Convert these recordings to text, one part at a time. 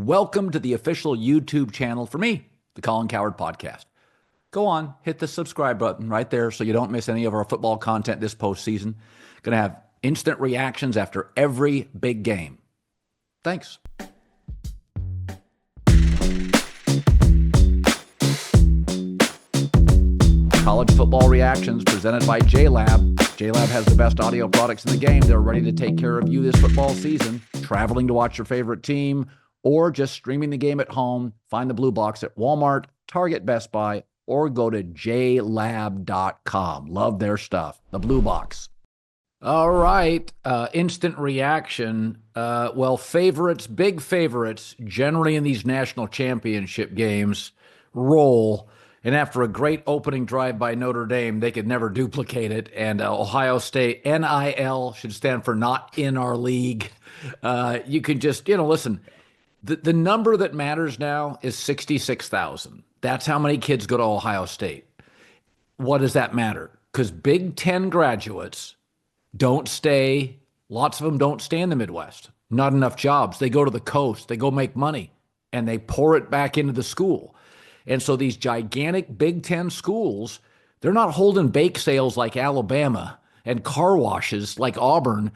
welcome to the official YouTube channel for me, the Colin Cowherd Podcast. Go on, hit the subscribe button right there so you don't miss any of our football content this postseason. Going to have instant reactions after every big game. Thanks. College football reactions presented by JLab. JLab has the best audio products in the game. They're ready to take care of you this football season. Traveling to watch your favorite team or just streaming the game at home, find the blue box at Walmart, Target, Best Buy, or go to jlab.com. Love their stuff. The blue box. All right. Instant reaction. Favorites, big favorites, generally in these national championship games, roll. And after a great opening drive by Notre Dame, they could never duplicate it. And Ohio State, NIL, should stand for not in our league. You can just, listen, the number that matters now is 66,000. That's how many kids go to Ohio State. What does that matter? Because Big Ten graduates don't stay, lots of them don't stay in the Midwest. Not enough jobs. They go to the coast, they go make money, and they pour it back into the school. And so these gigantic Big Ten schools, they're not holding bake sales like Alabama and car washes like Auburn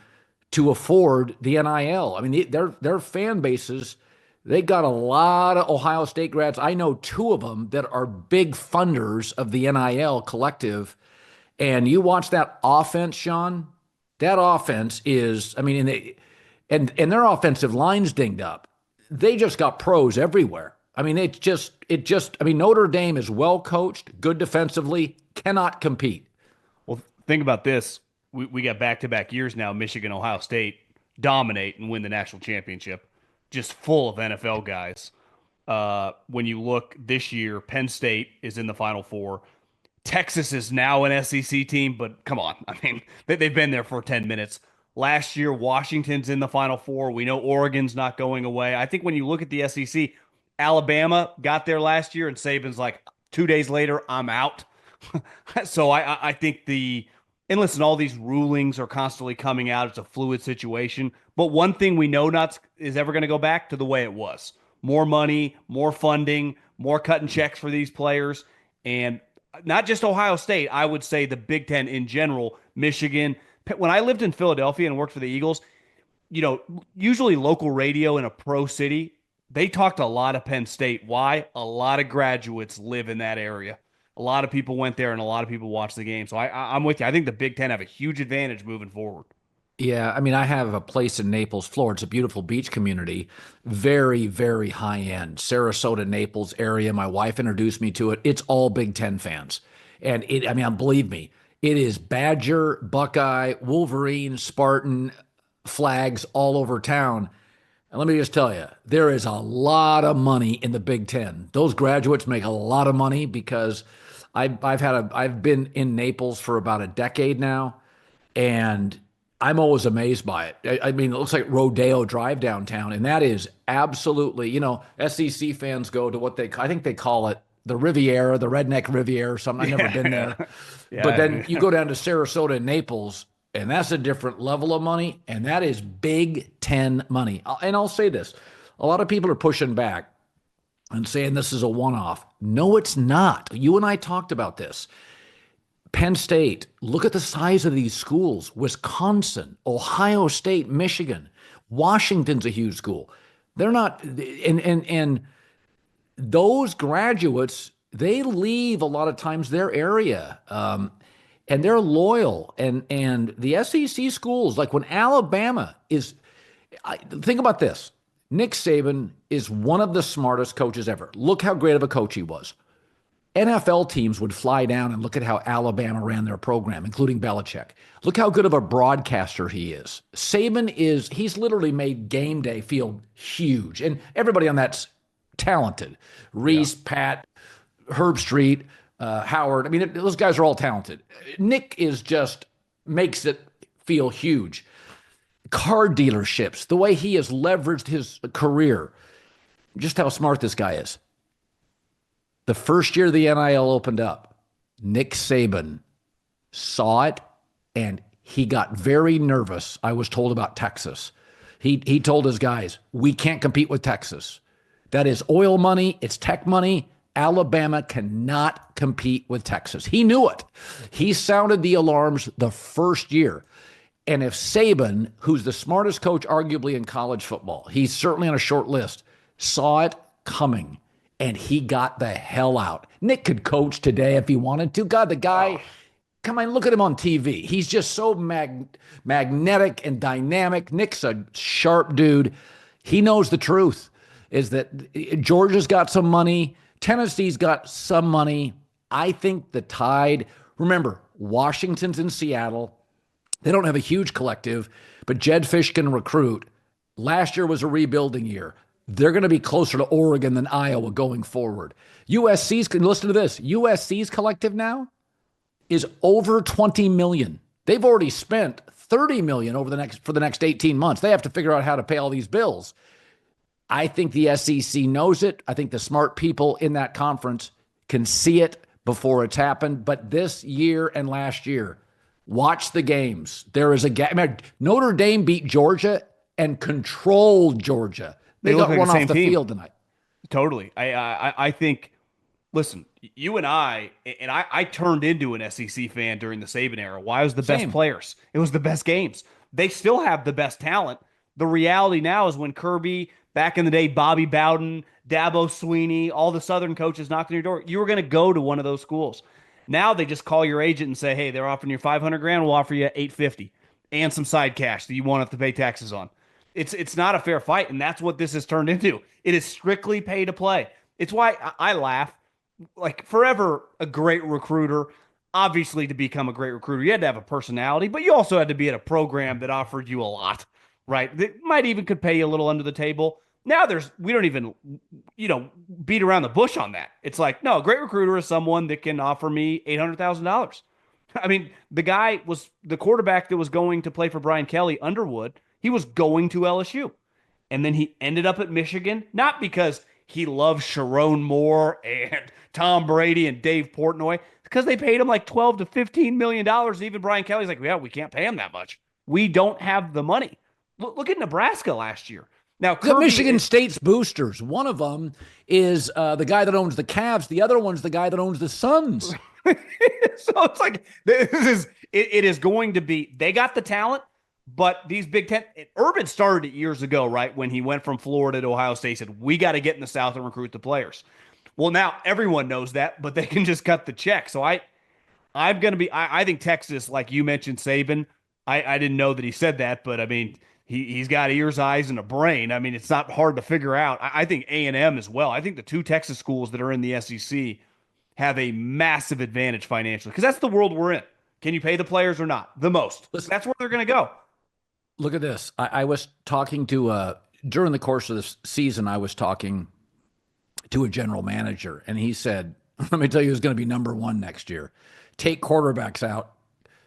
to afford the NIL. I mean, their fan bases, they got a lot of Ohio State grads. I know two of them that are big funders of the NIL collective. And you watch that offense, Sean, that offense is, I mean, and their offensive line's dinged up. They just got pros everywhere. I mean, Notre Dame is well coached, good defensively, cannot compete. Well, think about this. We got back-to-back years now, Michigan, Ohio State dominate and win the national championship, just full of NFL guys. When you look this year, Penn State is in the Final Four. Texas is now an SEC team, but come on. I mean, they've been there for 10 minutes. Last year, Washington's in the Final Four. We know Oregon's not going away. I think when you look at the SEC, Alabama got there last year, and Saban's like, 2 days later, I'm out. So I think and listen, all these rulings are constantly coming out. It's a fluid situation. But one thing we know is ever going to go back to the way it was. More money, more funding, more cutting checks for these players. And not just Ohio State, I would say the Big Ten in general, Michigan. When I lived in Philadelphia and worked for the Eagles, usually local radio in a pro city, they talked a lot of Penn State. Why? A lot of graduates live in that area. A lot of people went there and a lot of people watched the game. So I'm with you. I think the Big Ten have a huge advantage moving forward. Yeah, I mean, I have a place in Naples, Florida. It's a beautiful beach community, very, very high end. Sarasota, Naples area. My wife introduced me to it. It's all Big Ten fans. And believe me, it is Badger, Buckeye, Wolverine, Spartan flags all over town. And let me just tell you, there is a lot of money in the Big Ten. Those graduates make a lot of money because I've been in Naples for about a decade now, and I'm always amazed by it. I mean, it looks like Rodeo Drive downtown, and that is absolutely, SEC fans go to I think they call it the Riviera, the Redneck Riviera or something. I've never been there. Yeah, but then you go down to Sarasota and Naples, and that's a different level of money, and that is Big Ten money. And I'll say this. A lot of people are pushing back and saying this is a one-off. No, it's not. You and I talked about this. Penn State, look at the size of these schools. Wisconsin, Ohio State, Michigan. Washington's a huge school. They're not, and those graduates, they leave a lot of times their area. And they're loyal. And the SEC schools, like when Alabama think about this. Nick Saban is one of the smartest coaches ever. Look how great of a coach he was. NFL teams would fly down and look at how Alabama ran their program, including Belichick. Look how good of a broadcaster he is. Saban he's literally made game day feel huge. And everybody on that's talented. Reese, Pat, Herb Street, Howard. I mean, those guys are all talented. Nick makes it feel huge. Car dealerships, the way he has leveraged his career, just how smart this guy is. The first year the NIL opened up, Nick Saban saw it and he got very nervous. I was told about Texas. He told his guys, we can't compete with Texas. That is oil money. It's tech money. Alabama cannot compete with Texas. He knew it. He sounded the alarms the first year. And if Saban, who's the smartest coach arguably in college football, he's certainly on a short list, saw it coming and he got the hell out. Nick could coach today if he wanted to. God, the guy, come on, look at him on TV. He's just so magnetic and dynamic. Nick's a sharp dude. He knows the truth is that Georgia's got some money. Tennessee's got some money. I think the Tide, remember, Washington's in Seattle. They don't have a huge collective, but Jed Fish can recruit. Last year was a rebuilding year. They're going to be closer to Oregon than Iowa going forward. USC's, listen to this, USC's collective now is over 20 million. They've already spent 30 million for the next 18 months. They have to figure out how to pay all these bills. I think the SEC knows it. I think the smart people in that conference can see it before it's happened. But this year and last year, watch the games. There is a gap. Notre Dame beat Georgia and controlled Georgia. They got run off the field tonight. Totally. I think, listen, you and I turned into an SEC fan during the Saban era. Why? It was the best players. It was the best games. They still have the best talent. The reality now is when Kirby, back in the day, Bobby Bowden, Dabo Sweeney, all the Southern coaches knocked on your door, you were going to go to one of those schools. Now they just call your agent and say, hey, they're offering you $500,000. We'll offer you $850 and some side cash that you won't have to pay taxes on. It's not a fair fight, and that's what this has turned into. It is strictly pay to play. It's why I laugh. Like, forever a great recruiter. Obviously, to become a great recruiter, you had to have a personality, but you also had to be at a program that offered you a lot, right? That might even could pay you a little under the table. Now we don't even, beat around the bush on that. It's like, no, a great recruiter is someone that can offer me $800,000. I mean, the guy was the quarterback that was going to play for Brian Kelly, Underwood. He was going to LSU. And then he ended up at Michigan, not because he loves Sharon Moore and Tom Brady and Dave Portnoy, because they paid him like $12 to $15 million. Even Brian Kelly's like, yeah, we can't pay him that much. We don't have the money. Look at Nebraska last year. Now, the Michigan State's boosters. One of them is the guy that owns the Cavs. The other one's the guy that owns the Suns. So it's like, it is going to be, they got the talent, but these Big Ten, Urban started it years ago, right? When he went from Florida to Ohio State, said, we got to get in the South and recruit the players. Well, now everyone knows that, but they can just cut the check. So I think Texas, like you mentioned, Saban, I didn't know that he said that, but I mean, he's got ears, eyes, and a brain. I mean, it's not hard to figure out. I think A&M as well. I think the two Texas schools that are in the SEC have a massive advantage financially because that's the world we're in. Can you pay the players or not? The most. Listen, that's where they're going to go. Look at this. I was talking to, during the course of this season, I was talking to a general manager, and he said, let me tell you who's going to be number one next year. Take quarterbacks out.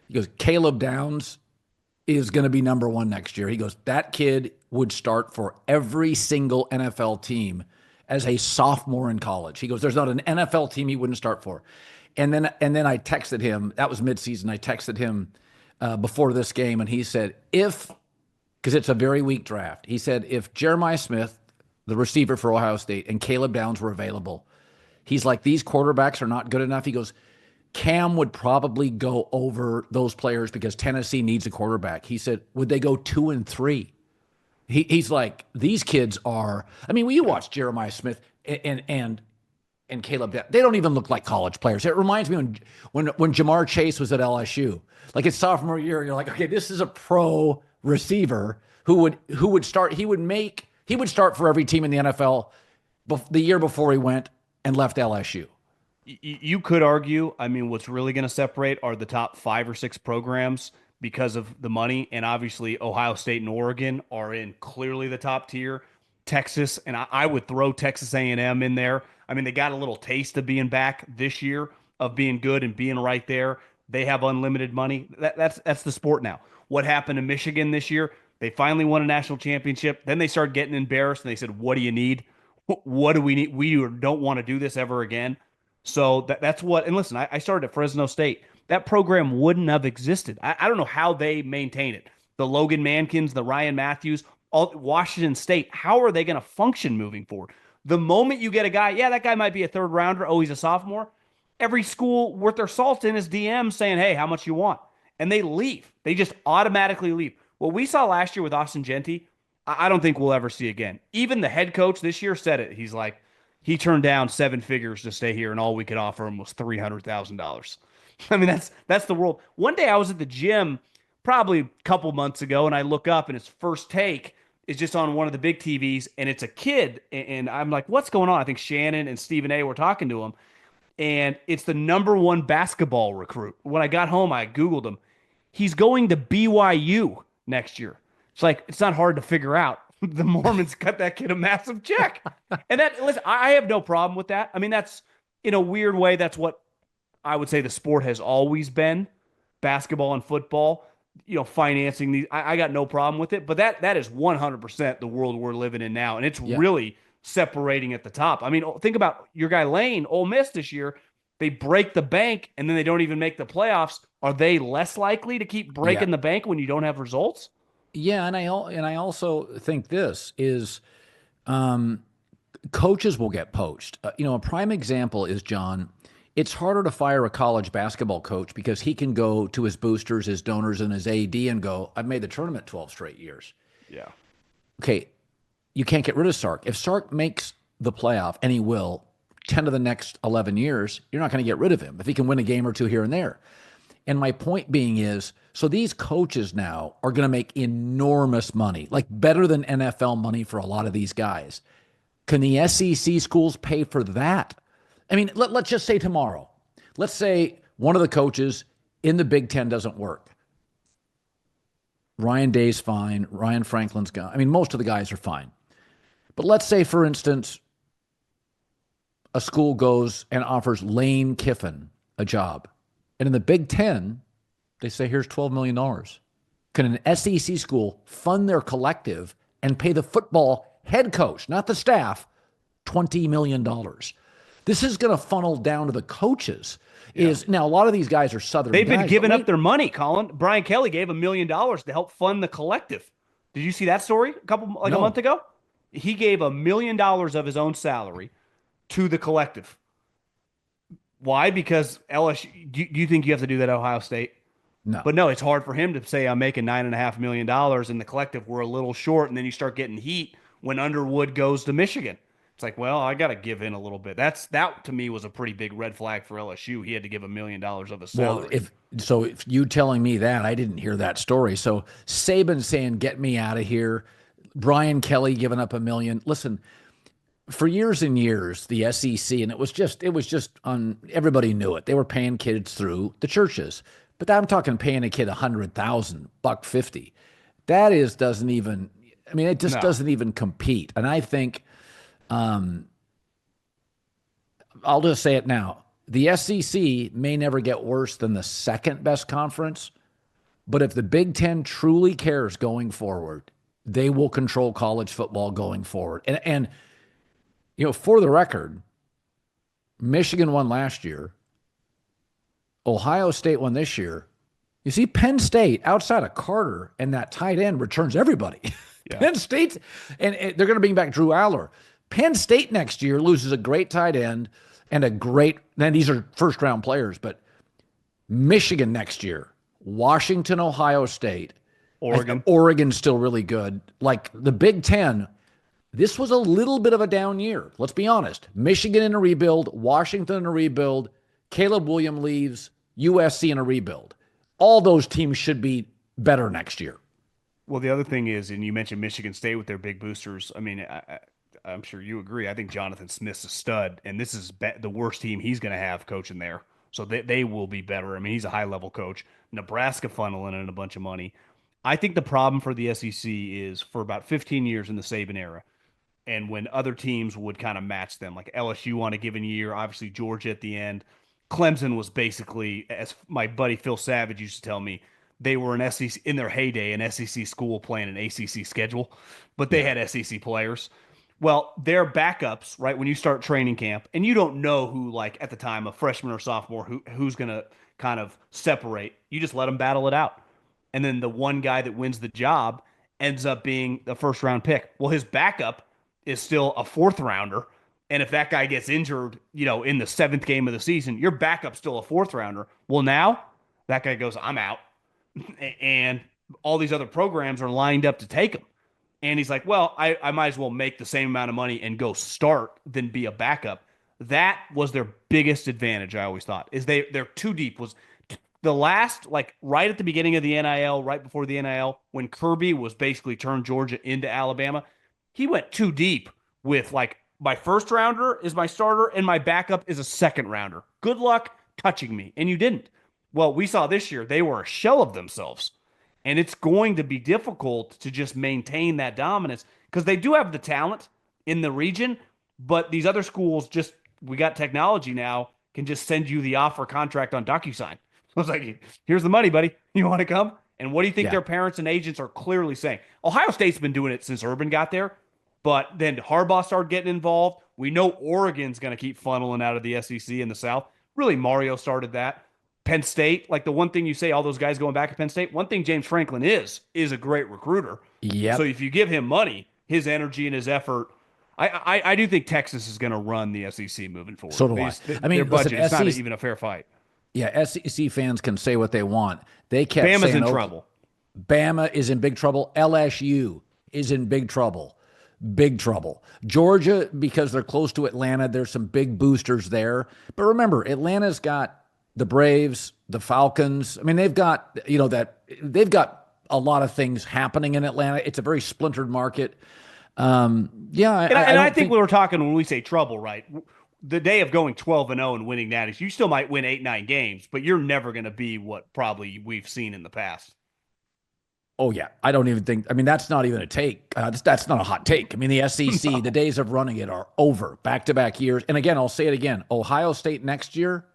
He goes, Caleb Downs is going to be number one next year. He goes, that kid would start for every single NFL team as a sophomore in college. He goes, there's not an NFL team he wouldn't start for. And then I texted him. That was midseason. I texted him before this game, and he said, because it's a very weak draft, he said, if Jeremiah Smith, the receiver for Ohio State, and Caleb Downs were available, he's like, these quarterbacks are not good enough. He goes, Cam would probably go over those players because Tennessee needs a quarterback. He said, would they go 2 and 3? He's like, these kids are, I mean, when you watch Jeremiah Smith and Caleb, they don't even look like college players. It reminds me when Jamar Chase was at LSU, like his sophomore year, you're like, okay, this is a pro receiver who would start. He would start for every team in the NFL the year before he went and left LSU. You could argue, I mean, what's really going to separate are the top 5 or 6 programs because of the money. And obviously Ohio State and Oregon are in clearly the top tier. Texas, and I would throw Texas A&M in there. I mean, they got a little taste of being back this year, of being good and being right there. They have unlimited money. That's the sport now. What happened to Michigan this year? They finally won a national championship. Then they started getting embarrassed, and they said, what do you need? What do we need? We don't want to do this ever again. So that's what, and listen, I started at Fresno State. That program wouldn't have existed. I don't know how they maintain it. The Logan Mankins, the Ryan Matthews, all Washington State, how are they going to function moving forward? The moment you get a guy, yeah, that guy might be a third rounder. Oh, he's a sophomore. Every school worth their salt in is DM saying, hey, how much you want? And they leave. They just automatically leave. What we saw last year with Austin Genty, I don't think we'll ever see again. Even the head coach this year said it. He's like, he turned down seven figures to stay here, and all we could offer him was $300,000. I mean, that's the world. One day I was at the gym probably a couple months ago, and I look up, and his first take is just on one of the big TVs, and it's a kid, and I'm like, what's going on? I think Shannon and Stephen A were talking to him, and it's the number one basketball recruit. When I got home, I Googled him. He's going to BYU next year. It's like, it's not hard to figure out. The Mormons cut that kid a massive check. And that, listen, I have no problem with that. I mean, that's, in a weird way, that's what I would say the sport has always been, basketball and football, financing these. I got no problem with it, but that is 100% the world we're living in now. And it's really separating at the top. I mean, think about your guy Lane, Ole Miss this year. They break the bank and then they don't even make the playoffs. Are they less likely to keep breaking the bank when you don't have results? Yeah, and I also think this is coaches will get poached. A prime example is John. It's harder to fire a college basketball coach because he can go to his boosters, his donors, and his AD and go, I've made the tournament 12 straight years. Yeah. Okay, you can't get rid of Sark. If Sark makes the playoff, and he will, 10 of the next 11 years, you're not going to get rid of him if he can win a game or two here and there. And my point being is, so these coaches now are going to make enormous money, like better than NFL money for a lot of these guys. Can the SEC schools pay for that? I mean, let's just say tomorrow. Let's say one of the coaches in the Big Ten doesn't work. Ryan Day's fine. Ryan Franklin's gone. I mean, most of the guys are fine. But let's say, for instance, a school goes and offers Lane Kiffin a job. And in the Big Ten, they say, here's $12 million. Can an SEC school fund their collective and pay the football head coach, not the staff, $20 million? This is going to funnel down to the coaches. Now, a lot of these guys are Southern They've guys, been giving up their money, Colin. Brian Kelly gave $1 million to help fund the collective. Did you see that story a month ago? He gave $1 million of his own salary to the collective. Why? Because LSU. Do you think you have to do that at Ohio State? No. But no, it's hard for him to say I'm making $9.5 million and the collective we're a little short, and then you start getting heat when Underwood goes to Michigan. It's like, well, I got to give in a little bit. That to me was a pretty big red flag for LSU. He had to give $1 million of his salary. Well, if you telling me that, I didn't hear that story. So Saban saying, "Get me out of here." Brian Kelly giving up $1 million. Listen, for years and years, the SEC, and it was just on. Everybody knew it. They were paying kids through the churches, but I'm talking paying a kid $100,000, $150. That doesn't even. I mean, it just doesn't even compete. And I think. I'll just say it now. The SEC may never get worse than the second best conference, but if the Big Ten truly cares going forward, they will control college football going forward. And for the record, Michigan won last year. Ohio State won this year. You see, Penn State, outside of Carter and that tight end, returns everybody. Yeah. Penn State, and they're going to bring back Drew Aller. Penn State next year loses a great tight end and then these are first-round players, but Michigan next year, Washington, Ohio State, Oregon's still really good. Like the Big Ten, this was a little bit of a down year. Let's be honest. Michigan in a rebuild, Washington in a rebuild, Caleb Williams leaves, USC in a rebuild. All those teams should be better next year. Well, the other thing is, and you mentioned Michigan State with their big boosters. I mean, I'm sure you agree. I think Jonathan Smith's a stud, and this is the worst team he's going to have coaching there. So they will be better. I mean, he's a high-level coach. Nebraska funneling in a bunch of money. I think the problem for the SEC is for about 15 years in the Saban era, and when other teams would kind of match them, like LSU on a given year, obviously Georgia at the end. Clemson was basically, as my buddy Phil Savage used to tell me, they were an SEC in their heyday, an SEC school playing an ACC schedule, but they had SEC players. Well, their backups, right, when you start training camp, and you don't know who, like, at the time, a freshman or sophomore, who's going to kind of separate, you just let them battle it out. And then the one guy that wins the job ends up being the first-round pick. Well, his backup is still a fourth rounder. And if that guy gets injured, in the seventh game of the season, your backup's still a fourth rounder. Well, now that guy goes, I'm out. And all these other programs are lined up to take him. And he's like, well, I might as well make the same amount of money and go start than be a backup. That was their biggest advantage, I always thought, is they're too deep. Was the last, like right at the beginning of the NIL, right before the NIL, when Kirby was basically turned Georgia into Alabama, he went too deep with like, my first rounder is my starter and my backup is a second rounder. Good luck touching me. And you didn't. Well, we saw this year, they were a shell of themselves. And it's going to be difficult to just maintain that dominance because they do have the talent in the region, but these other schools just, we got technology now, can just send you the offer contract on DocuSign. So it's like, here's the money, buddy. You want to come? And what do you think their parents and agents are clearly saying? Ohio State's been doing it since Urban got there, but then Harbaugh started getting involved. We know Oregon's going to keep funneling out of the SEC in the South. Really, Mario started that. Penn State, like the one thing you say, all those guys going back to Penn State, one thing James Franklin is a great recruiter. Yeah. So if you give him money, his energy and his effort, I do think Texas is going to run the SEC moving forward. So do I. I mean, their budget, listen, it's not even a fair fight. Yeah, SEC fans can say what they want. They kept Bama's saying, in trouble. Bama is in big trouble. LSU is in big trouble. Big trouble. Georgia, because they're close to Atlanta, there's some big boosters there. But remember, Atlanta's got the Braves, the Falcons. I mean, they've got, they've got a lot of things happening in Atlanta. It's a very splintered market. I think we were talking when we say trouble, right? The day of going 12-0 and winning that, you still might win 8-9 games, but you're never going to be what probably we've seen in the past. Oh, yeah. I don't even think – I mean, that's not even a take. That's not a hot take. I mean, the SEC, the days of running it are over. Back-to-back years. And again, I'll say it again. Ohio State next year,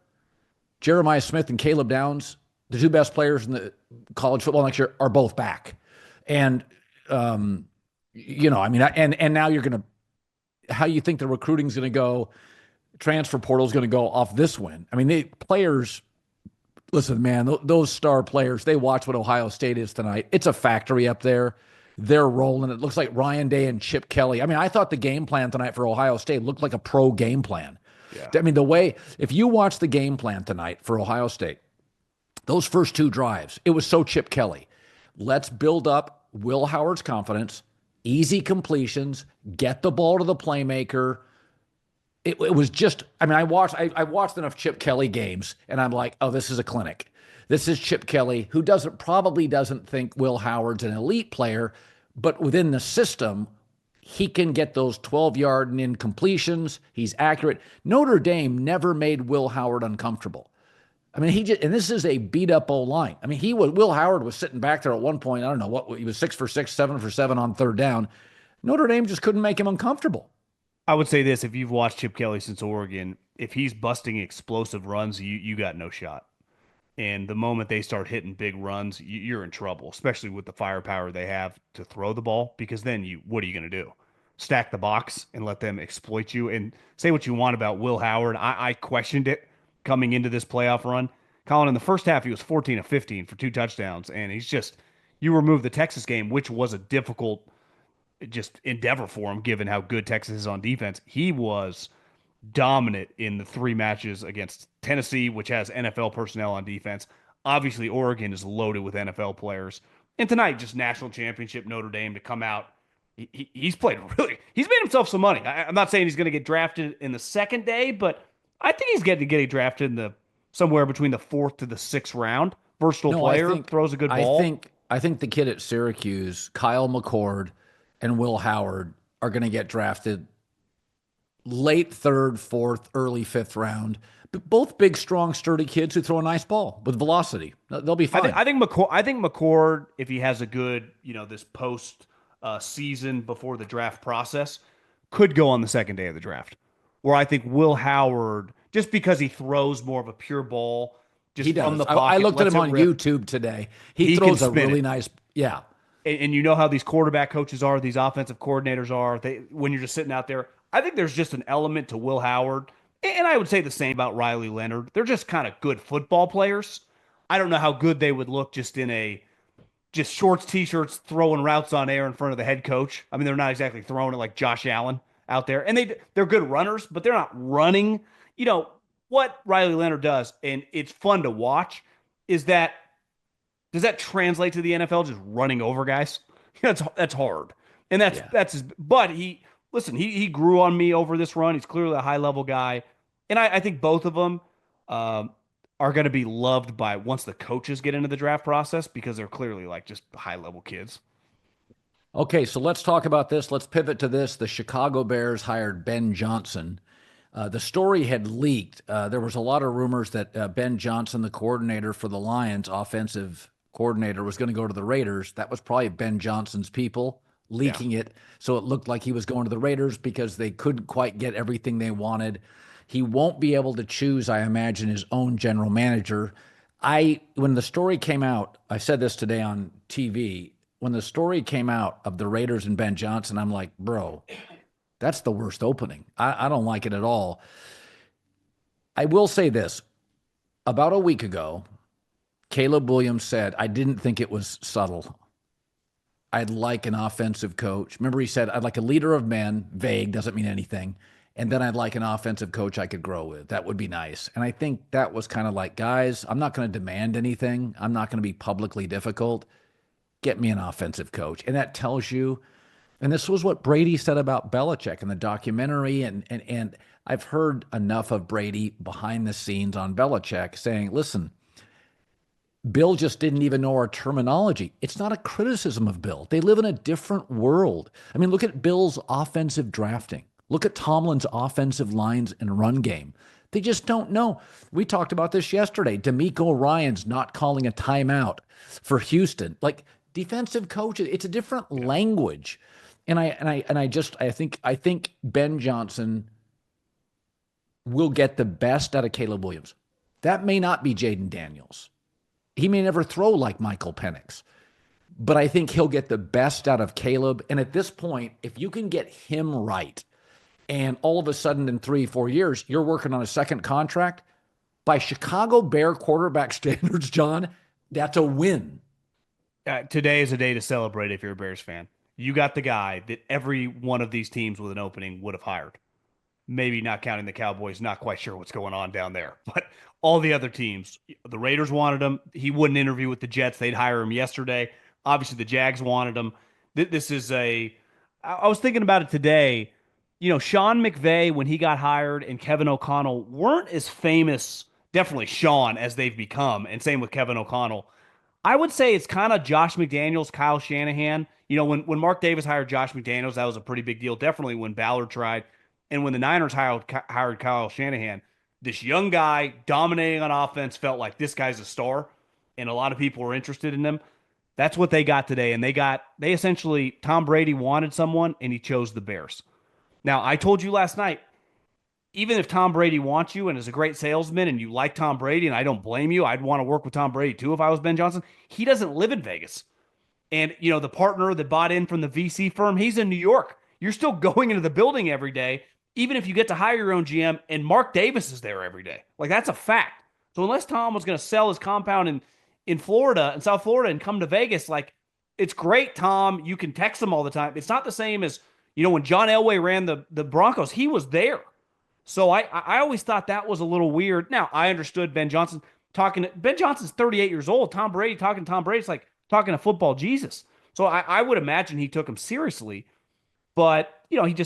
Jeremiah Smith and Caleb Downs, the two best players in the college football next year, are both back. And, I mean, and now you're going to – how you think the recruiting's going to go – transfer portal is going to go off this win. I mean, the players, listen, man, those star players, they watch what Ohio State is tonight. It's a factory up there. They're rolling. It looks like Ryan Day and Chip Kelly. I mean, I thought the game plan tonight for Ohio State looked like a pro game plan. Yeah. I mean, if you watch the game plan tonight for Ohio State, those first two drives, it was so Chip Kelly. Let's build up Will Howard's confidence, easy completions, get the ball to the playmaker. It was just, I mean, I watched enough Chip Kelly games, and I'm like, oh, this is a clinic. This is Chip Kelly, who probably doesn't think Will Howard's an elite player, but within the system, he can get those 12-yard and in completions. He's accurate. Notre Dame never made Will Howard uncomfortable. I mean, and this is a beat-up O-line. I mean, Will Howard was sitting back there at one point, I don't know what, he was 6 for 6, 7 for 7 on third down. Notre Dame just couldn't make him uncomfortable. I would say this, if you've watched Chip Kelly since Oregon, if he's busting explosive runs, you got no shot. And the moment they start hitting big runs, you're in trouble, especially with the firepower they have to throw the ball, because then what are you going to do? Stack the box and let them exploit you? And say what you want about Will Howard. I questioned it coming into this playoff run. Colin, in the first half, he was 14 of 15 for 2 touchdowns, and you remove the Texas game, which was a difficult just endeavor for him, given how good Texas is on defense. He was dominant in the 3 matches against Tennessee, which has NFL personnel on defense. Obviously, Oregon is loaded with NFL players. And tonight, just national championship Notre Dame to come out. He's played he's made himself some money. I'm not saying he's going to get drafted in the second day, but I think he's getting drafted in somewhere between the 4th to the 6th round. Versatile player, throws a good ball. I think the kid at Syracuse, Kyle McCord, and Will Howard are going to get drafted late 3rd, 4th, early 5th round. But both big, strong, sturdy kids who throw a nice ball with velocity. They'll be fine. I think McCord, if he has a good, this post season before the draft process, could go on the second day of the draft. Where I think Will Howard, just because he throws more of a pure ball, from the pocket. I looked at him on YouTube today. He throws a really nice, yeah. And you know how these quarterback coaches are, these offensive coordinators are, when you're just sitting out there. I think there's just an element to Will Howard, and I would say the same about Riley Leonard. They're just kind of good football players. I don't know how good they would look just in a just shorts, t-shirts, throwing routes on air in front of the head coach. I mean, they're not exactly throwing it like Josh Allen out there, and they're good runners, but they're not running. You know what Riley Leonard does, and it's fun to watch. Is that does that translate to the NFL? Just running over guys? That's hard, and Yeah. that's his. But he grew on me over this run. He's clearly a high level guy, and I think both of them. Um, are going to be loved by once the coaches get into the draft process because they're clearly like just high level kids. Okay, so let's talk about this. Let's pivot to this. The Chicago Bears hired Ben Johnson. The story had leaked. There was a lot of rumors that Ben Johnson, the coordinator for the Lions, offensive coordinator, was going to go to the Raiders. That was probably Ben Johnson's people Yeah. leaking it. So it looked like he was going to the Raiders because they couldn't quite get everything they wanted. He won't be able to choose, I imagine, his own general manager. When the story came out, I said this today on TV. When the story came out of the Raiders and Ben Johnson, I'm like, bro, that's the worst opening. I don't like it at all. I will say this. About a week ago, Caleb Williams said, I didn't think it was subtle. I'd like an offensive coach. Remember, he said, I'd like a leader of men. Vague, doesn't mean anything. And then I'd like an offensive coach I could grow with. That would be nice. And I think that was kind of like, guys, I'm not going to demand anything. I'm not going to be publicly difficult. Get me an offensive coach. And that tells you, and this was what Brady said about Belichick in the documentary. And I've heard enough of Brady behind the scenes on Belichick saying, listen, Bill just didn't even know our terminology. It's not a criticism of Bill. They live in a different world. I mean, look at Bill's offensive drafting. Look at Tomlin's offensive lines and run game. They just don't know. We talked about this yesterday. D'Amico Ryan's not calling a timeout for Houston. Like defensive coaches, it's a different language. And I think Ben Johnson will get the best out of Caleb Williams. That may not be Jaden Daniels. He may never throw like Michael Penix, but I think he'll get the best out of Caleb. And at this point, if you can get him right, and all of a sudden in 3-4 years, you're working on a second contract, by Chicago Bear quarterback standards, John, that's a win. Today is a day to celebrate if you're a Bears fan. You got the guy that every one of these teams with an opening would have hired. Maybe not counting the Cowboys, not quite sure what's going on down there. But all the other teams, the Raiders wanted him. He wouldn't interview with the Jets. They'd hire him yesterday. Obviously, the Jags wanted him. This is I was thinking about it today. You know, Sean McVay, when he got hired, and Kevin O'Connell weren't as famous, definitely Sean, as they've become. And same with Kevin O'Connell. I would say it's kind of Josh McDaniels, Kyle Shanahan. You know, when Mark Davis hired Josh McDaniels, that was a pretty big deal. Definitely when Ballard tried. And when the Niners hired Kyle Shanahan, this young guy dominating on offense felt like this guy's a star, and a lot of people were interested in him. That's what they got today. And they essentially, Tom Brady wanted someone, and he chose the Bears. Now, I told you last night, even if Tom Brady wants you and is a great salesman and you like Tom Brady, and I don't blame you, I'd want to work with Tom Brady too if I was Ben Johnson. He doesn't live in Vegas. And, you know, the partner that bought in from the VC firm, he's in New York. You're still going into the building every day, even if you get to hire your own GM, and Mark Davis is there every day. Like, that's a fact. So unless Tom was going to sell his compound in Florida, in South Florida, and come to Vegas, like, it's great, Tom. You can text him all the time. It's not the same as, you know, when John Elway ran the Broncos, he was there. So I always thought that was a little weird. Now, I understood Ben Johnson Ben Johnson's 38 years old. Tom Brady talking to Tom Brady, it's like talking to football Jesus. So I would imagine he took him seriously. But, you know,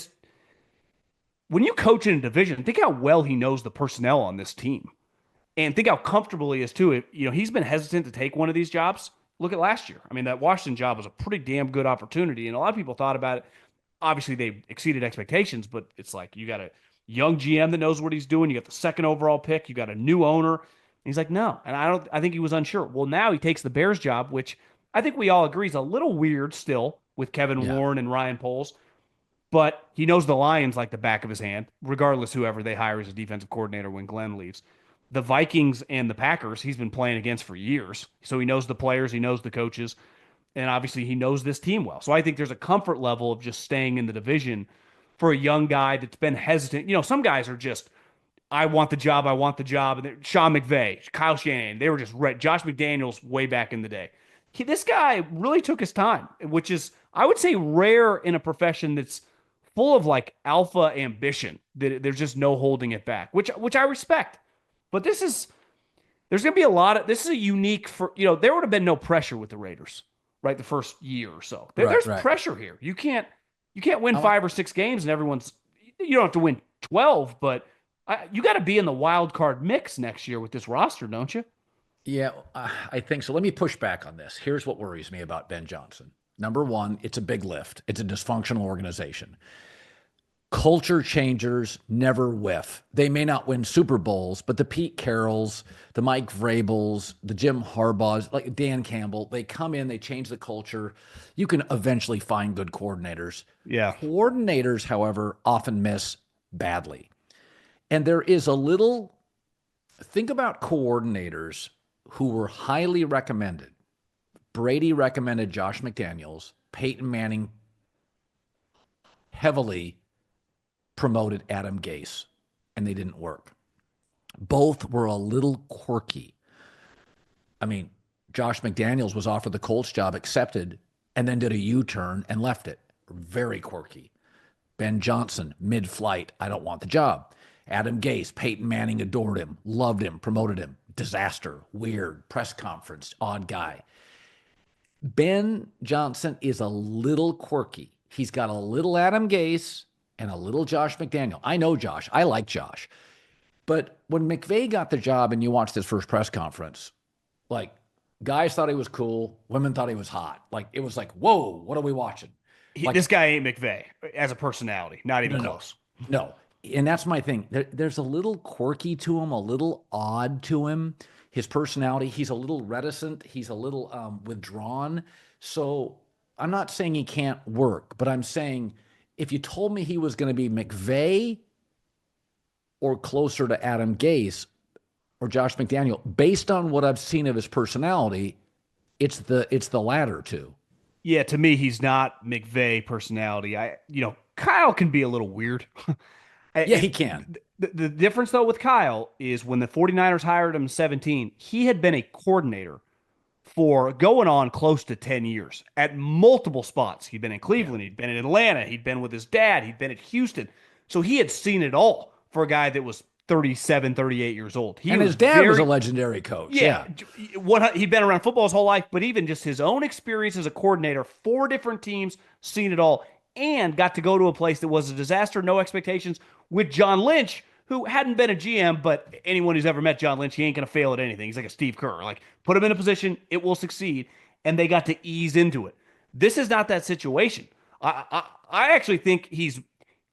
when you coach in a division, think how well he knows the personnel on this team. And think how comfortable he is, too. You know, he's been hesitant to take one of these jobs. Look at last year. I mean, that Washington job was a pretty damn good opportunity. And a lot of people thought about it. Obviously, they exceeded expectations, but it's like you got a young GM that knows what he's doing. You got the second overall pick. You got a new owner. And he's like, no. And I think he was unsure. Well, now he takes the Bears job, which I think we all agree is a little weird still with Kevin Warren and Ryan Poles. But he knows the Lions like the back of his hand, regardless whoever they hire as a defensive coordinator when Glenn leaves. The Vikings and the Packers, he's been playing against for years. So he knows the players, he knows the coaches, and obviously he knows this team well. So I think there's a comfort level of just staying in the division for a young guy that's been hesitant. You know, some guys are just, I want the job, I want the job. And Sean McVay, Kyle Shanahan, they were just red. Josh McDaniels way back in the day. This guy really took his time, which is, I would say, rare in a profession that's full of like alpha ambition. That there's just no holding it back, which I respect. But there's going to be a lot of this is a unique for there would have been no pressure with the Raiders, right? The first year or so. There's Right. pressure here. You can't win I- 5 or 6 games and you don't have to win 12, but you got to be in the wild card mix next year with this roster, don't you? Yeah, I think so. Let me push back on this. Here's what worries me about Ben Johnson. Number one, it's a big lift. It's a dysfunctional organization. Culture changers never whiff. They may not win Super Bowls, but the Pete Carrolls, the Mike Vrabels, the Jim Harbaughs, like Dan Campbell, they come in, they change the culture. You can eventually find good coordinators. Yeah. Coordinators, however, often miss badly. And there is a little, think about coordinators who were highly recommended. Brady recommended Josh McDaniels. Peyton Manning heavily promoted Adam Gase, and they didn't work. Both were a little quirky. I mean, Josh McDaniels was offered the Colts job, accepted, and then did a U-turn and left it. Very quirky. Ben Johnson, mid-flight, I don't want the job. Adam Gase, Peyton Manning adored him, loved him, promoted him. Disaster, weird, press conference, odd guy. Ben Johnson is a little quirky. He's got a little Adam Gase and a little Josh McDaniel. I know Josh. I like Josh. But when McVay got the job and you watched his first press conference, like, guys thought he was cool. Women thought he was hot. Like, it was like, whoa, what are we watching? Like, This guy ain't McVay as a personality. Not even close. No. And that's my thing. There's a little quirky to him, a little odd to him. His personality, he's a little reticent. He's a little withdrawn. So I'm not saying he can't work, but I'm saying if you told me he was going to be McVay or closer to Adam Gase or Josh McDaniel, based on what I've seen of his personality, it's the latter two. Yeah, to me, he's not McVay personality. Kyle can be a little weird. Yeah, he can. The difference, though, with Kyle is when the 49ers hired him in 2017, he had been a coordinator for going on close to 10 years at multiple spots. He'd been in Cleveland. He'd been in Atlanta. He'd been with his dad. He'd been at Houston. So he had seen it all for a guy that was 37, 38 years old. And his dad was a legendary coach. Yeah. He'd been around football his whole life, but even just his own experience as a coordinator, 4 different teams, seen it all, and got to go to a place that was a disaster, no expectations, with John Lynch, who hadn't been a GM, but anyone who's ever met John Lynch, he ain't going to fail at anything. He's like a Steve Kerr. Like, put him in a position, it will succeed, and they got to ease into it. This is not that situation. I actually think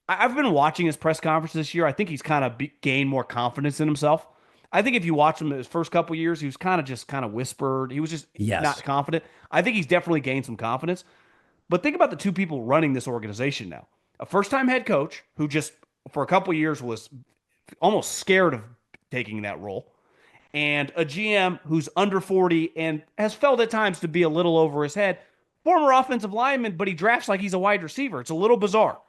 I've been watching his press conferences this year. I think he's kind of gained more confidence in himself. I think if you watch him in his first couple of years, he was kind of whispered. He was just not confident. I think he's definitely gained some confidence. But think about the two people running this organization now. A first-time head coach who just, for a couple of years, was almost scared of taking that role, and a GM who's under 40 and has felt at times to be a little over his head. Former offensive lineman, but he drafts like he's a wide receiver. It's a little bizarre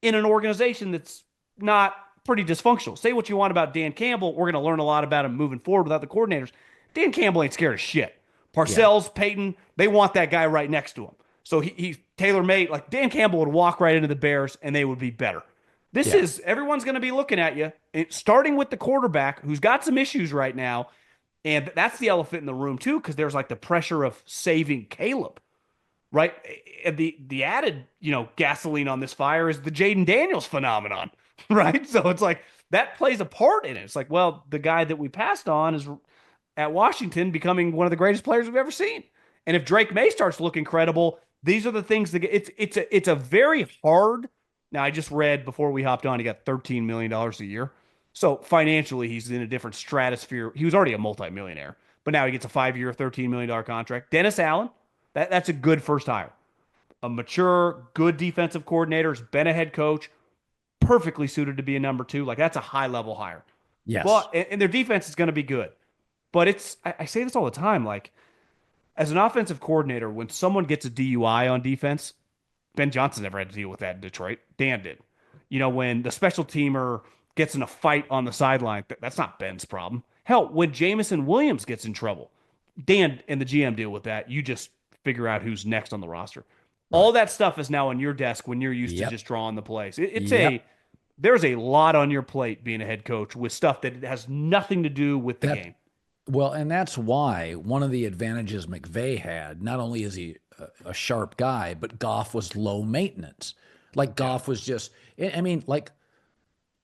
in an organization that's not pretty dysfunctional. Say what you want about Dan Campbell. We're going to learn a lot about him moving forward without the coordinators. Dan Campbell ain't scared of shit. Parcells, Peyton, they want that guy right next to him. So he's tailor-made. Like, Dan Campbell would walk right into the Bears, and they would be better. This is, everyone's going to be looking at you, starting with the quarterback, who's got some issues right now. And that's the elephant in the room, too, because there's like the pressure of saving Caleb, right? And the added, gasoline on this fire is the Jaden Daniels phenomenon, right? So it's like that plays a part in it. It's like, well, the guy that we passed on is at Washington becoming one of the greatest players we've ever seen. And if Drake May starts looking credible, these are the things that it's a very hard. Now, I just read before we hopped on, he got $13 million a year. So financially, he's in a different stratosphere. He was already a multimillionaire, but now he gets a 5-year, $13 million contract. Dennis Allen, that's a good first hire. A mature, good defensive coordinator, has been a head coach, perfectly suited to be a number 2. Like, that's a high-level hire. Yes. But, and their defense is going to be good. But I say this all the time, like, as an offensive coordinator, when someone gets a DUI on defense, Ben Johnson never had to deal with that in Detroit. Dan did. When the special teamer gets in a fight on the sideline, that's not Ben's problem. Hell, when Jamison Williams gets in trouble, Dan and the GM deal with that. You just figure out who's next on the roster. Right. All that stuff is now on your desk when you're used to Yep. just drawing the plays. It's Yep. a there's a lot on your plate being a head coach with stuff that has nothing to do with the That game. Well, and that's why one of the advantages McVay had, not only is he a sharp guy, but Goff was low maintenance. Like Yeah. Goff was just, I mean, like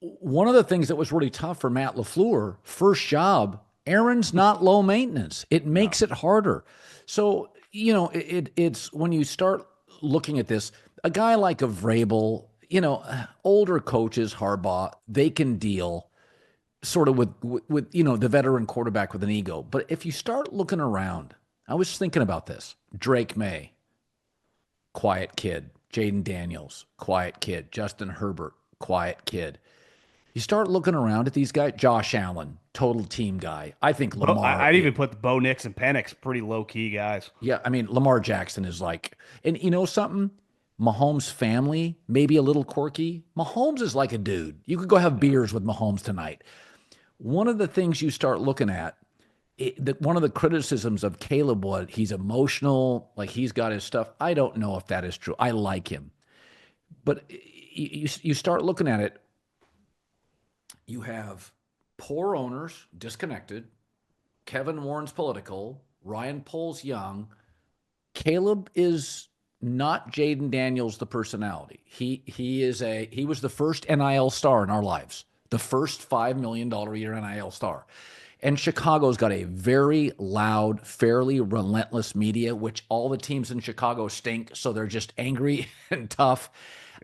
one of the things that was really tough for Matt LaFleur, first job, Aaron's not low maintenance. It No. makes it harder. So, it's when you start looking at this, a guy like a Vrabel, older coaches, Harbaugh, they can deal sort of with the veteran quarterback with an ego. But if you start looking around, I was thinking about this. Drake May, quiet kid. Jaden Daniels, quiet kid. Justin Herbert, quiet kid. You start looking around at these guys. Josh Allen, total team guy. I think Lamar. I'd even put the Bo Nix and Penix pretty low key guys. Yeah, I mean Lamar Jackson is like, and you know something. Mahomes' family, maybe a little quirky. Mahomes is like a dude. You could go have beers with Mahomes tonight. One of the things you start looking at, one of the criticisms of Caleb was he's emotional, like he's got his stuff. I don't know if that is true. I like him. But you start looking at it, you have poor owners, disconnected. Kevin Warren's political. Ryan Poles young. Caleb is not Jaden Daniels, the personality. He was the first NIL star in our lives, the first $5 million a year NIL star. And Chicago's got a very loud, fairly relentless media, which all the teams in Chicago stink, so they're just angry and tough.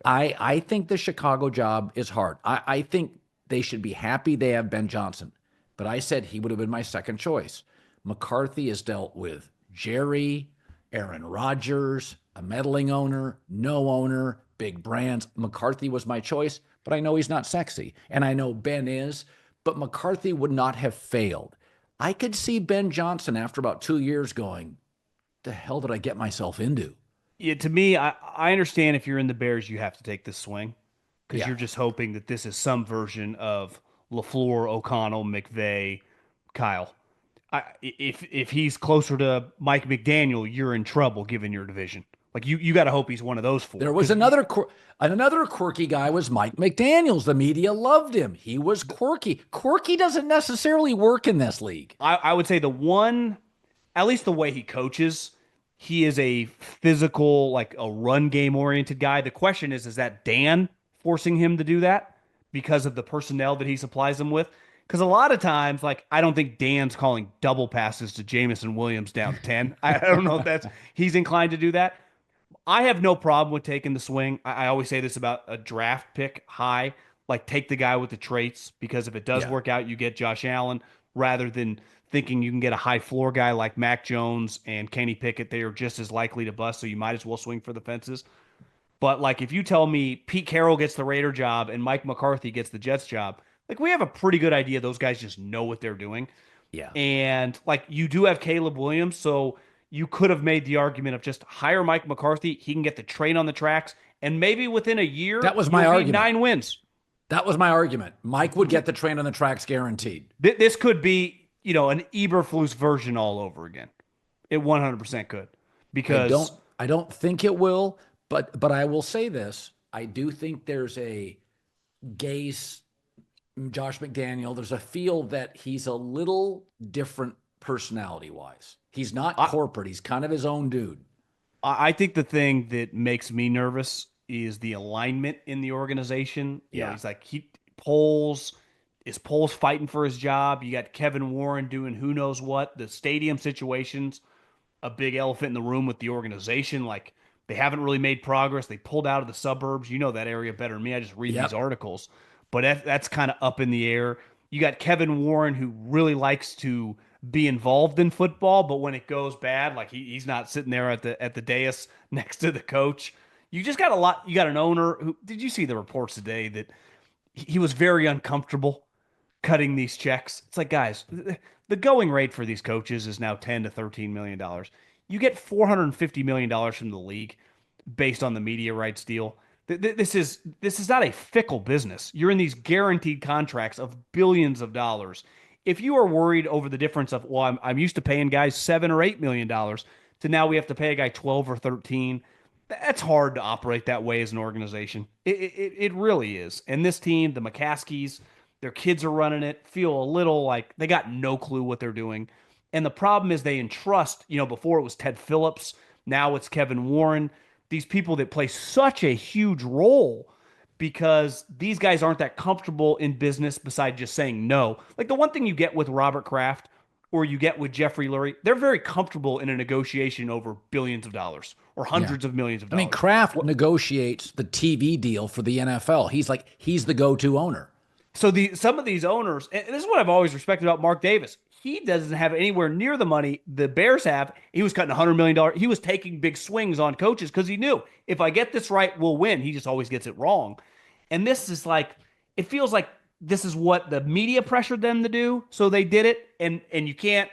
I think the Chicago job is hard. I think they should be happy they have Ben Johnson. But I said he would have been my second choice. McCarthy has dealt with Jerry, Aaron Rodgers, a meddling owner, no owner, big brands. McCarthy was my choice, but I know he's not sexy. And I know Ben is, but McCarthy would not have failed. I could see Ben Johnson after about 2 years going, the hell did I get myself into? Yeah, to me, I understand if you're in the Bears, you have to take this swing because Yeah. you're just hoping that this is some version of LaFleur, O'Connell, McVay, Kyle. If he's closer to Mike McDaniel, you're in trouble given your division. Like you got to hope he's one of those four. There was another quirky guy was Mike McDaniels. The media loved him. He was quirky. Quirky doesn't necessarily work in this league. I would say the one, at least the way he coaches, he is a physical, like a run game oriented guy. The question is that Dan forcing him to do that because of the personnel that he supplies them with? Because a lot of times, like, I don't think Dan's calling double passes to Jamison Williams down 10. I don't know if he's inclined to do that. I have no problem with taking the swing. I always say this about a draft pick high, like take the guy with the traits, because if it does Yeah. work out, you get Josh Allen rather than thinking you can get a high floor guy like Mac Jones and Kenny Pickett. They are just as likely to bust, so you might as well swing for the fences. But like if you tell me Pete Carroll gets the Raider job and Mike McCarthy gets the Jets job, like we have a pretty good idea those guys just know what they're doing. Yeah. And like you do have Caleb Williams, so you could have made the argument of just hire Mike McCarthy. He can get the train on the tracks, and maybe within a year, That was my you'll be argument. 9 wins. That was my argument. Mike would get the train on the tracks guaranteed. This could be, an Eberflus version all over again. It 100% could, because I don't think it will, but I will say this. I do think there's a Gase, Josh McDaniel, there's a feel that he's a little different personality-wise. He's not corporate. He's kind of his own dude. I think the thing that makes me nervous is the alignment in the organization. Yeah. He's like is Poles fighting for his job? You got Kevin Warren doing who knows what. The stadium situation's a big elephant in the room with the organization. Like they haven't really made progress. They pulled out of the suburbs. You know that area better than me. I just read these articles, but that's kind of up in the air. You got Kevin Warren, who really likes to be involved in football, but when it goes bad, like he's not sitting there at the dais next to the coach. You just got a lot. You got an owner who, did you see the reports today that he was very uncomfortable cutting these checks? It's like, guys, the going rate for these coaches is now $10 to $13 million. You get $450 million from the league based on the media rights deal. This is not a fickle business. You're in these guaranteed contracts of billions of dollars. if you are worried over the difference of, well, I'm used to paying guys $7 or $8 million to now we have to pay a guy 12 or 13, that's hard to operate that way as an organization. It really is. And this team, the McCaskies, their kids are running it, feel a little like they got no clue what they're doing. And the problem is they entrust, before it was Ted Phillips, now it's Kevin Warren, these people that play such a huge role because these guys aren't that comfortable in business besides just saying no. Like the one thing you get with Robert Kraft or you get with Jeffrey Lurie, they're very comfortable in a negotiation over billions of dollars or Yeah. hundreds of millions of I mean, dollars. Kraft negotiates the TV deal for the NFL. He's the go-to owner. So some of these owners, and this is what I've always respected about Mark Davis. He doesn't have anywhere near the money the Bears have. He was cutting $100 million. He was taking big swings on coaches because he knew if I get this right, we'll win. He just always gets it wrong. And this is like, it feels like this is what the media pressured them to do. So they did it. And you can't,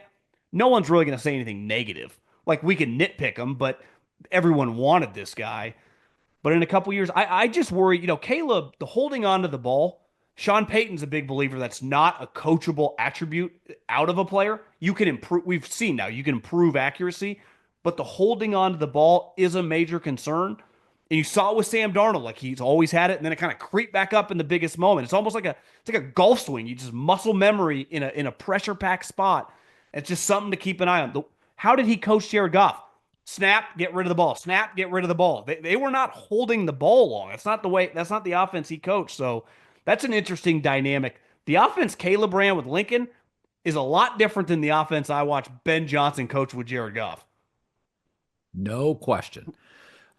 no one's really going to say anything negative. Like we can nitpick them, but everyone wanted this guy. But in a couple years, I just worry, Caleb, the holding on to the ball, Sean Payton's a big believer that's not a coachable attribute out of a player. You can improve. We've seen now you can improve accuracy, but the holding on to the ball is a major concern. And you saw it with Sam Darnold, like he's always had it, and then it kind of creeped back up in the biggest moment. It's almost like it's like a golf swing. You just muscle memory in a pressure packed spot. It's just something to keep an eye on. How did he coach Jared Goff? Snap, get rid of the ball. Snap, get rid of the ball. They were not holding the ball long. That's not the way. That's not the offense he coached. So that's an interesting dynamic. The offense Caleb ran with Lincoln is a lot different than the offense I watched Ben Johnson coach with Jared Goff. No question.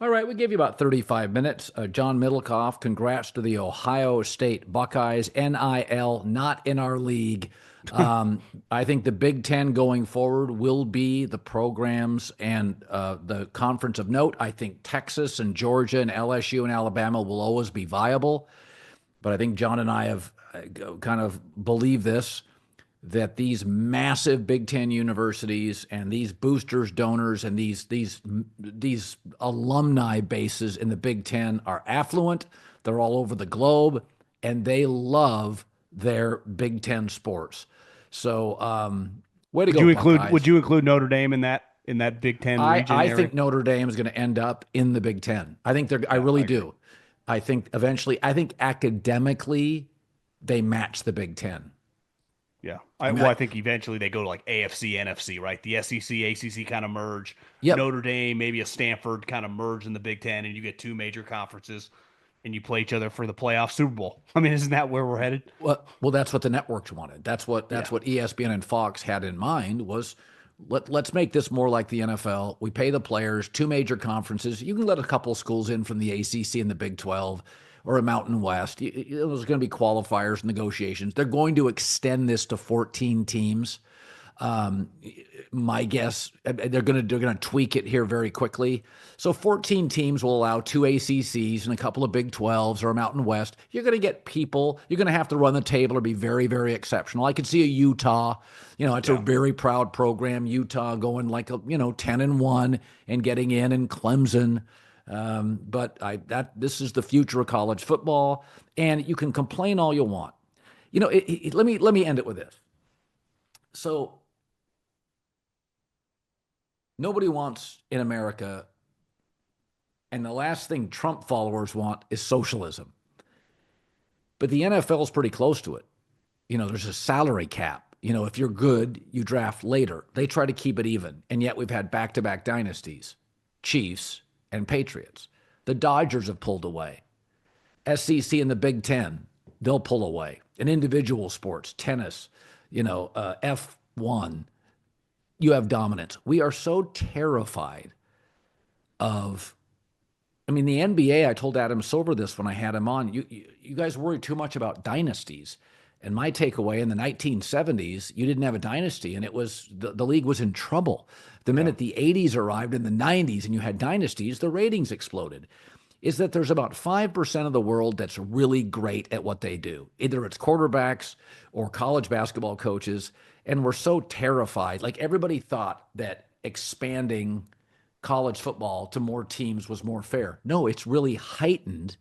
All right, we gave you about 35 minutes. John Middlekauff, congrats to the Ohio State Buckeyes. NIL, not in our league. I think the Big Ten going forward will be the programs and the conference of note. I think Texas and Georgia and LSU and Alabama will always be viable. But I think John and I have kind of believe this, that these massive Big Ten universities and these boosters, donors, and these alumni bases in the Big Ten are affluent. They're all over the globe, and they love their Big Ten sports. So, way to go, Buckeyes. Would you include Notre Dame in that Big Ten region? I think Notre Dame is going to end up in the Big Ten. I think I really do. I think eventually, I think academically, they match the Big Ten. Yeah. I think eventually they go to like AFC, NFC, right? The SEC, ACC kind of merge. Yep. Notre Dame, maybe a Stanford kind of merge in the Big Ten, and you get two major conferences, and you play each other for the playoff Super Bowl. I mean, isn't that where we're headed? Well, that's what the networks wanted. That's what ESPN and Fox had in mind was let's make this more like the NFL. We pay the players, two major conferences. You can let a couple schools in from the ACC and the Big 12 or a Mountain West. There's going to be qualifiers, negotiations. They're going to extend this to 14 teams. My guess, they're going to tweak it here very quickly. So 14 teams will allow two ACCs and a couple of Big 12s or a Mountain West. You're going to get people. You're going to have to run the table or be very, very exceptional. I could see a Utah. It's a very proud program. Utah going like 10-1 and getting in, and Clemson. But this is the future of college football, and you can complain all you want. Let me end it with this. So nobody wants in America, and the last thing Trump followers want is socialism. But the NFL is pretty close to it. There's a salary cap. If you're good, you draft later. They try to keep it even, and yet we've had back-to-back dynasties, Chiefs and Patriots. The Dodgers have pulled away. SEC and the Big Ten, they'll pull away. In individual sports, tennis, F1, you have dominance. We are so terrified of, the NBA, I told Adam Silver this when I had him on, you guys worry too much about dynasties. And my takeaway, in the 1970s, you didn't have a dynasty, and it was the league was in trouble. The minute the 80s arrived in the 90s and you had dynasties, the ratings exploded. Is that there's about 5% of the world that's really great at what they do. Either it's quarterbacks or college basketball coaches, and we're so terrified. Like everybody thought that expanding college football to more teams was more fair. No, it's really heightened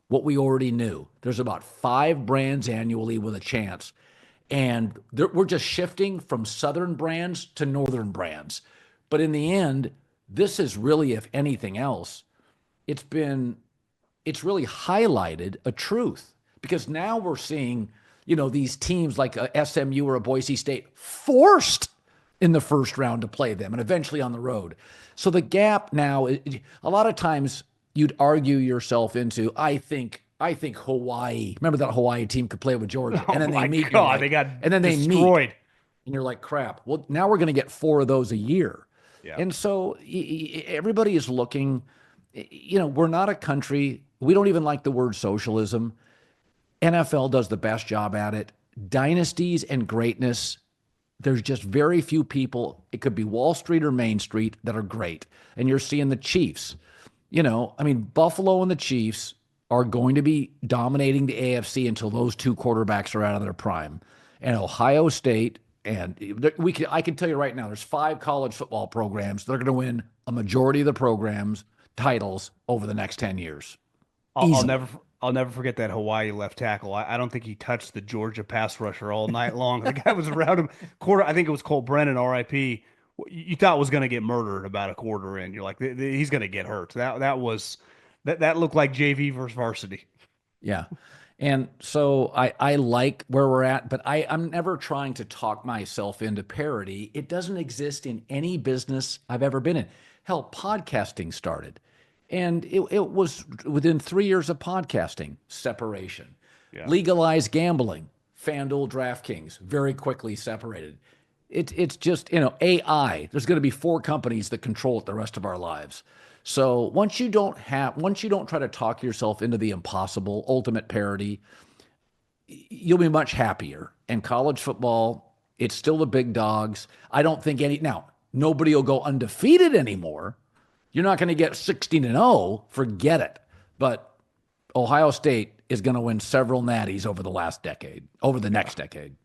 what we already knew. There's about 5 brands annually with a chance. And we're just shifting from Southern brands to Northern brands. But in the end, this is really, if anything else, it's really highlighted a truth, because now we're seeing, these teams like a SMU or a Boise State forced in the first round to play them and eventually on the road. So the gap now, a lot of times you'd argue yourself into, I think Hawaii. Remember that Hawaii team could play with Georgia, and then they meet. God, they got and then they destroyed. meet, and you're like, crap. Well, now we're going to get 4 of those a year, and so everybody is looking. We're not a country. We don't even like the word socialism. NFL does the best job at it. Dynasties and greatness. There's just very few people. It could be Wall Street or Main Street that are great, and you're seeing the Chiefs. Buffalo and the Chiefs are going to be dominating the AFC until those 2 quarterbacks are out of their prime. And Ohio State, and I can tell you right now, there's 5 college football programs that are going to win a majority of the programs titles over the next 10 years. I'll never forget that Hawaii left tackle. I don't think he touched the Georgia pass rusher all night long. The guy was around him. I think it was Cole Brennan, RIP. You thought was going to get murdered about a quarter in. You're like, he's going to get hurt. That looked like JV versus varsity. Yeah. And so I like where we're at, but I'm never trying to talk myself into parity. It doesn't exist in any business I've ever been in. Hell, podcasting started. And it was within 3 years of podcasting, separation. Yeah. Legalized gambling, FanDuel, DraftKings, very quickly separated. It's just, AI. There's going to be 4 companies that control it the rest of our lives. So once you don't try to talk yourself into the impossible, ultimate parity, you'll be much happier. And college football, it's still the big dogs. I don't think nobody will go undefeated anymore. You're not going to get 16-0, forget it. But Ohio State is going to win several natties over the next decade.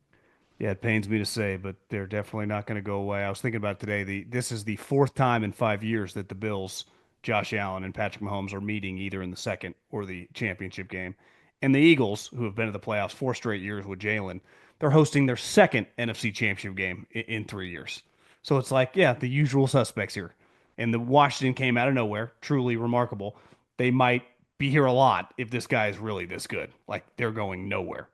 Yeah, it pains me to say, but they're definitely not going to go away. I was thinking about today, this is the 4th time in 5 years that the Bills, Josh Allen and Patrick Mahomes, are meeting either in the second or the championship game. And the Eagles, who have been to the playoffs 4 straight years with Jalen, they're hosting their second NFC championship game in 3 years. So it's like, the usual suspects here. And the Washington came out of nowhere, truly remarkable. They might be here a lot if this guy is really this good. Like, they're going nowhere.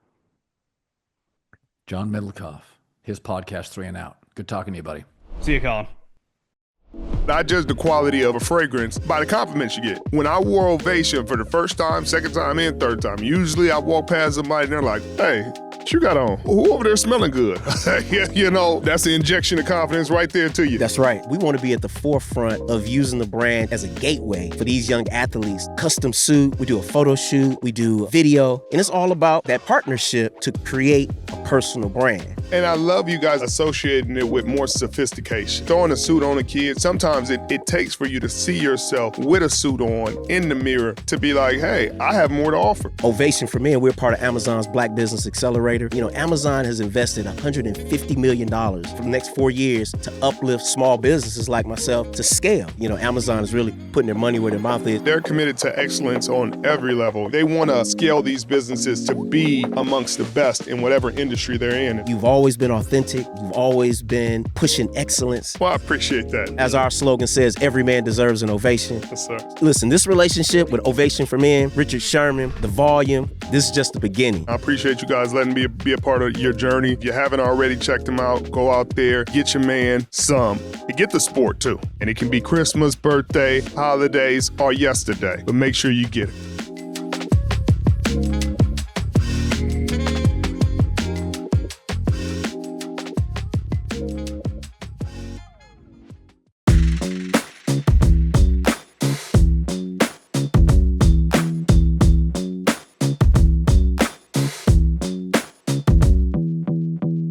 John Middlekauff, his podcast 3 and Out. Good talking to you, buddy. See you, Colin. I judge the quality of a fragrance by the compliments you get. When I wore Ovation for the first time, second time, and third time, usually I walk past somebody and they're like, hey, what you got on? Who over there smelling good? That's the injection of confidence right there to you. That's right. We want to be at the forefront of using the brand as a gateway for these young athletes. Custom suit, we do a photo shoot, we do video, and it's all about that partnership to create a personal brand. And I love you guys associating it with more sophistication. Throwing a suit on a kid, sometimes it takes for you to see yourself with a suit on in the mirror to be like, hey, I have more to offer. Ovation for Men, we're part of Amazon's Black Business Accelerator. Amazon has invested $150 million for the next 4 years to uplift small businesses like myself to scale. Amazon is really putting their money where their mouth is. They're committed to excellence on every level. They want to scale these businesses to be amongst the best in whatever industry they're in. You've always been authentic. You've always been pushing excellence. Well, I appreciate that. As our slogan says, every man deserves an ovation. Yes, sir. Listen, this relationship with Ovation for Men, Richard Sherman, The Volume, this is just the beginning. I appreciate you guys letting me be a part of your journey. If you haven't already checked them out, go out there, get your man some. And get the sport too. And it can be Christmas, birthday, holidays, or yesterday. But make sure you get it.